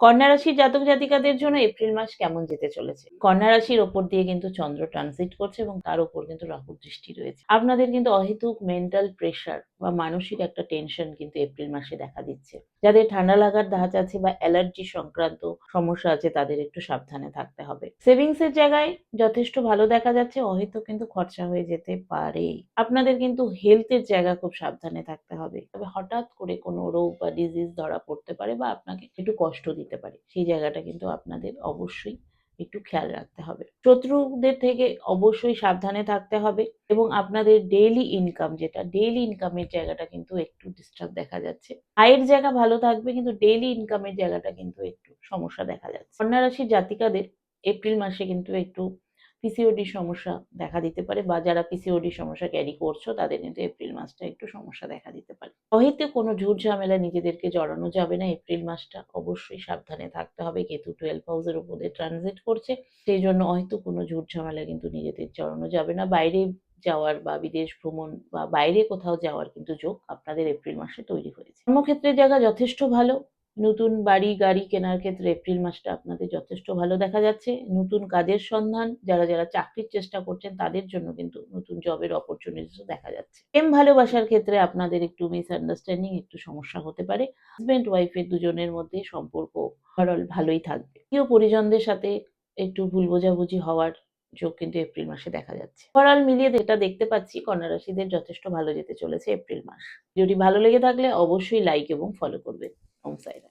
কন্যা রাশির জাতক জাতিকাদের জন্য এপ্রিল মাস কেমন যেতে চলেছে? কন্যা রাশির ওপর দিয়ে কিন্তু চন্দ্র ট্রানজিট করছে এবং তার উপর কিন্তু রাহুর দৃষ্টি রয়েছে। আপনাদের কিন্তু অহেতুক মেন্টাল প্রেশার বা মানসিক একটা টেনশন কিন্তু এপ্রিল মাসে দেখা দিচ্ছে। যাদের ঠান্ডা লাগার ধাঁচ আছে বা অ্যালার্জি সংক্রান্ত সমস্যা আছে তাদের একটু সাবধানে থাকতে হবে। সেভিংস এর জায়গায় যথেষ্ট ভালো দেখা যাচ্ছে, অহেতুক কিন্তু খরচা হয়ে যেতে পারে। আপনাদের কিন্তু হেলথের জায়গা খুব সাবধানে থাকতে হবে। তবে হঠাৎ করে কোনো রোগ বা ডিজিজ ধরা পড়তে পারে বা আপনাকে একটু কষ্ট দিতে পারে। সেই জায়গাটা কিন্তু আপনাদের অবশ্যই একটু খেয়াল রাখতে হবে। শত্রুদের থেকে অবশ্যই সাবধানে থাকতে হবে এবং আপনাদের ডেইলি ইনকাম, যেটা ডেইলি ইনকামের জায়গাটা কিন্তু একটু ডিস্টার্ব দেখা যাচ্ছে। আয়ের জায়গা ভালো থাকবে কিন্তু ডেইলি ইনকামের জায়গাটা কিন্তু একটু সমস্যা দেখা যাচ্ছে। কন্যা রাশির জাতিকাদের এপ্রিল মাসে কিন্তু একটু পিসিওডি সমস্যা দেখা দিতে পারে বা যারা পিসিওডি সমস্যা ক্যারি করছো তাদের কিন্তু এপ্রিল মাসটা একটু সমস্যা দেখা দিতে পারে। অহেতুক কোনো ঝুট ঝামেলা নিজেদেরকে জড়ানো যাবে না। এপ্রিল মাসটা অবশ্যই সাবধানে থাকতে হবে। কেতু 12 হাউসের উপর দিয়ে ট্রানজিট করছে। সেই জন্য অহেতুক কোনো ঝুট ঝামেলা কিন্তু নিজেদের জড়ানো যাবে না। বাইরে যাওয়ার বা বিদেশ ভ্রমণ বা বাইরে কোথাও যাওয়ার কিন্তু যোগ আপনাদের এপ্রিল মাসে তৈরি হয়েছে। কর্মক্ষেত্রের জায়গা যথেষ্ট ভালো। নতুন বাড়ি গাড়ি কেনার ক্ষেত্রে এপ্রিল মাসটা আপনাদের যথেষ্ট ভালো দেখা যাচ্ছে। নতুন কাজের সন্ধান, যারা চাকরির চেষ্টা করছেন তাদের জন্য কিন্তু নতুন জবের অপরচুনিটিসও দেখা যাচ্ছে। প্রেম ভালোবাসার ক্ষেত্রে আপনাদের একটু মিসআন্ডারস্ট্যান্ডিং, একটু সমস্যা হতে পারে। হাজবেন্ড ওয়াইফের দুজনের মধ্যে সম্পর্ক ওভারঅল ভালোই থাকবে। প্রিয় পরিজনদের সাথে একটু ভুল বোঝাবুঝি হওয়ার যোগ কিন্তু এপ্রিল মাসে দেখা যাচ্ছে। ওভারঅল মিলিয়ে যেটা দেখতে পাচ্ছি, কন্যা রাশিদের যথেষ্ট ভালো যেতে চলেছে এপ্রিল মাস। ভিডিওটি ভালো লেগে থাকলে অবশ্যই লাইক এবং ফলো করবেন। ওম সাইরাম।